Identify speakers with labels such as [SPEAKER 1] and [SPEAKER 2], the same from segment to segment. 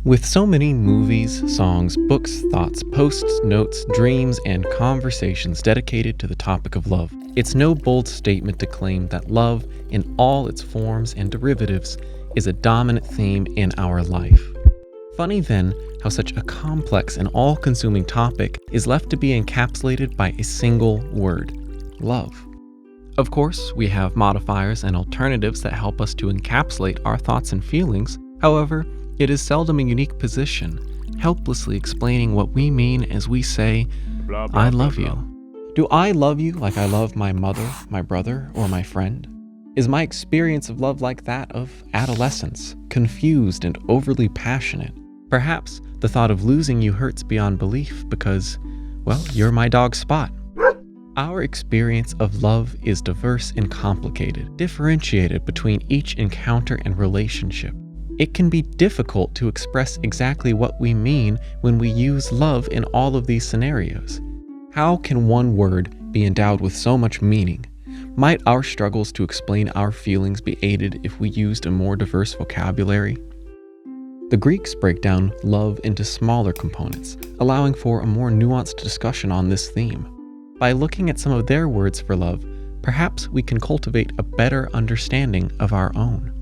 [SPEAKER 1] With so many movies, songs, books, thoughts, posts, notes, dreams, and conversations dedicated to the topic of love, it's no bold statement to claim that love, in all its forms and derivatives, is a dominant theme in our life. Funny then how such a complex and all-consuming topic is left to be encapsulated by a single word: love. Of course, we have modifiers and alternatives that help us to encapsulate our thoughts and feelings. However, it is seldom a unique position, helplessly explaining what we mean as we say, "I love you." Do I love you like I love my mother, my brother, or my friend? Is my experience of love like that of adolescence, confused and overly passionate? Perhaps the thought of losing you hurts beyond belief because, well, you're my dog Spot. Our experience of love is diverse and complicated, differentiated between each encounter and relationship. It can be difficult to express exactly what we mean when we use love in all of these scenarios. How can one word be endowed with so much meaning? Might our struggles to explain our feelings be aided if we used a more diverse vocabulary? The Greeks break down love into smaller components, allowing for a more nuanced discussion on this theme. By looking at some of their words for love, perhaps we can cultivate a better understanding of our own.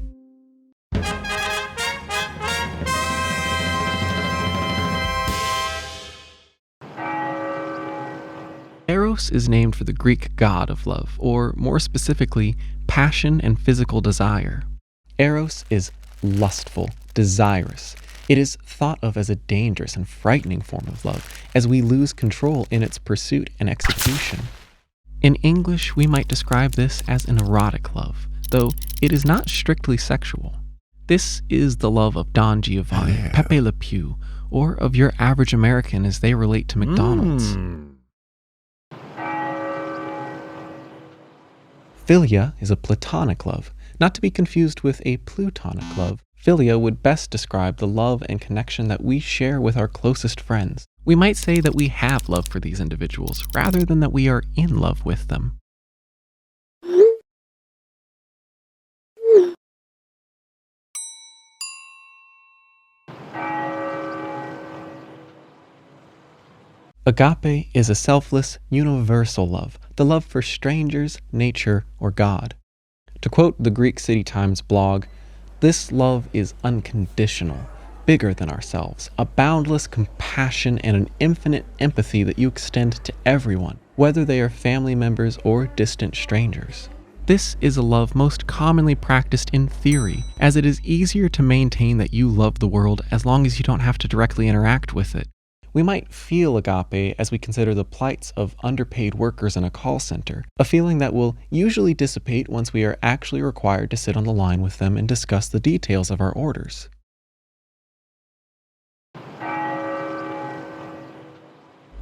[SPEAKER 1] Eros is named for the Greek god of love, or more specifically, passion and physical desire. Eros is lustful, desirous. It is thought of as a dangerous and frightening form of love, as we lose control in its pursuit and execution. In English, we might describe this as an erotic love, though it is not strictly sexual. This is the love of Don Giovanni, Pepe Le Pew, or of your average American as they relate to McDonald's. Philia is a platonic love, not to be confused with a plutonic love. Philia would best describe the love and connection that we share with our closest friends. We might say that we have love for these individuals, rather than that we are in love with them. Agape is a selfless, universal love, the love for strangers, nature, or God. To quote the Greek City Times blog, "This love is unconditional, bigger than ourselves, a boundless compassion and an infinite empathy that you extend to everyone, whether they are family members or distant strangers." This is a love most commonly practiced in theory, as it is easier to maintain that you love the world as long as you don't have to directly interact with it. We might feel agape as we consider the plights of underpaid workers in a call center, a feeling that will usually dissipate once we are actually required to sit on the line with them and discuss the details of our orders.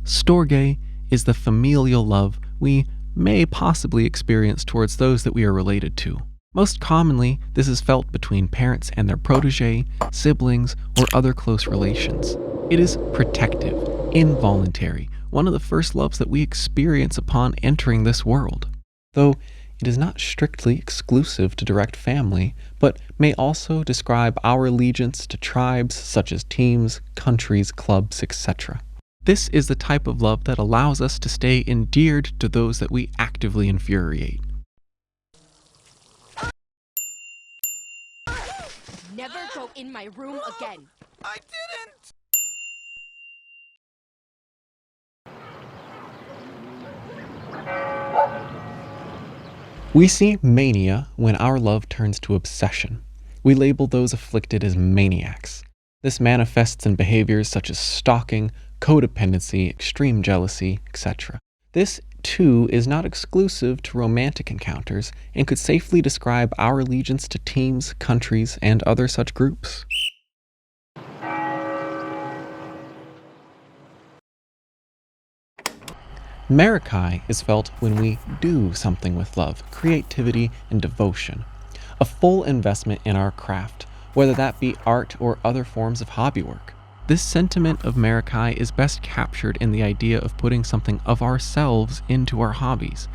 [SPEAKER 1] Storge is the familial love we may possibly experience towards those that we are related to. Most commonly, this is felt between parents and their protege, siblings, or other close relations. It is protective, involuntary, one of the first loves that we experience upon entering this world. Though it is not strictly exclusive to direct family, but may also describe our allegiance to tribes such as teams, countries, clubs, etc. This is the type of love that allows us to stay endeared to those that we actively infuriate.
[SPEAKER 2] Never go in my room again.
[SPEAKER 3] I didn't!
[SPEAKER 1] We see mania when our love turns to obsession. We label those afflicted as maniacs. This manifests in behaviors such as stalking, codependency, extreme jealousy, etc. This, too, is not exclusive to romantic encounters and could safely describe our allegiance to teams, countries, and other such groups. Marikai is felt when we do something with love, creativity, and devotion. A full investment in our craft, whether that be art or other forms of hobby work. This sentiment of Marikai is best captured in the idea of putting something of ourselves into our hobbies,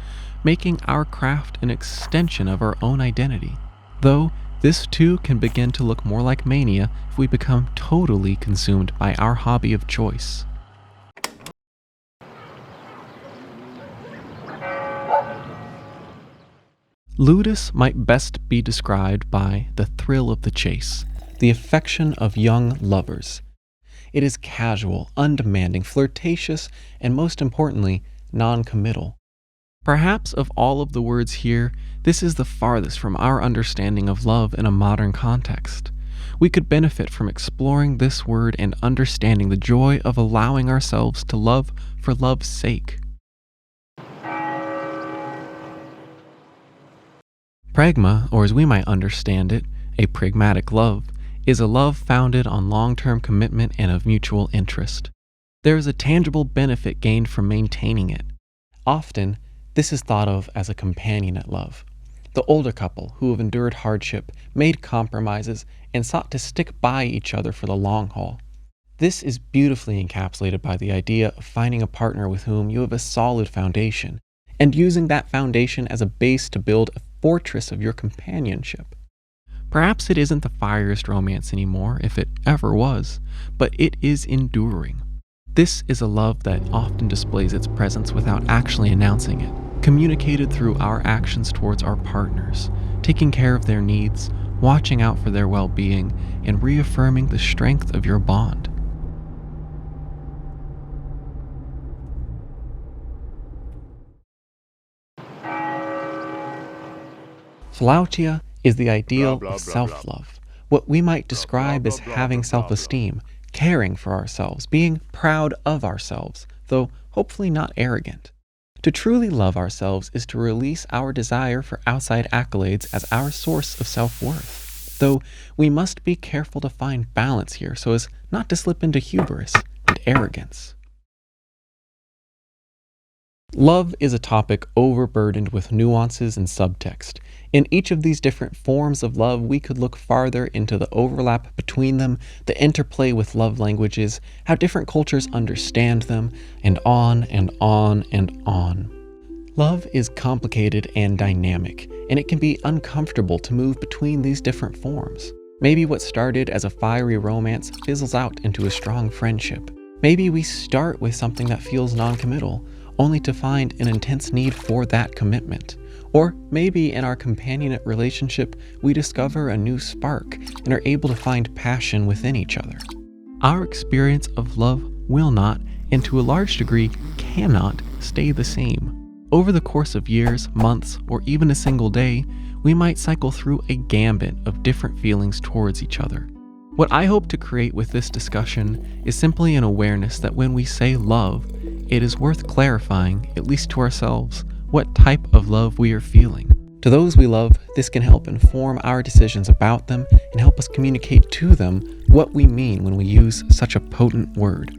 [SPEAKER 1] making our craft an extension of our own identity. Though This too can begin to look more like mania if we become totally consumed by our hobby of choice. Ludus might best be described by the thrill of the chase, the affection of young lovers. It is casual, undemanding, flirtatious, and most importantly, non-committal. Perhaps of all of the words here, this is the farthest from our understanding of love in a modern context. We could benefit from exploring this word and understanding the joy of allowing ourselves to love for love's sake. Pragma, or as we might understand it, a pragmatic love, is a love founded on long-term commitment and of mutual interest. There is a tangible benefit gained from maintaining it. Often, this is thought of as a companionate love. The older couple who have endured hardship, made compromises, and sought to stick by each other for the long haul. This is beautifully encapsulated by the idea of finding a partner with whom you have a solid foundation, and using that foundation as a base to build a fortress of your companionship. Perhaps it isn't the fieriest romance anymore, if it ever was, but it is enduring. This is a love that often displays its presence without actually announcing it, communicated through our actions towards our partners, taking care of their needs, watching out for their well-being, and reaffirming the strength of your bond. Philautia is the ideal of self-love, what we might describe as having self-esteem, caring for ourselves, being proud of ourselves, though hopefully not arrogant. To truly love ourselves is to release our desire for outside accolades as our source of self-worth, though we must be careful to find balance here so as not to slip into hubris and arrogance. Love is a topic overburdened with nuances and subtext. In each of these different forms of love, we could look farther into the overlap between them, the interplay with love languages, how different cultures understand them, and on and on and on. Love is complicated and dynamic, and it can be uncomfortable to move between these different forms. Maybe what started as a fiery romance fizzles out into a strong friendship. Maybe we start with something that feels non-committal, only to find an intense need for that commitment. Or maybe in our companionate relationship, we discover a new spark and are able to find passion within each other. Our experience of love will not, and to a large degree cannot, stay the same. Over the course of years, months, or even a single day, we might cycle through a gambit of different feelings towards each other. What I hope to create with this discussion is simply an awareness that when we say love, it is worth clarifying, at least to ourselves, what type of love we are feeling. To those we love, this can help inform our decisions about them and help us communicate to them what we mean when we use such a potent word.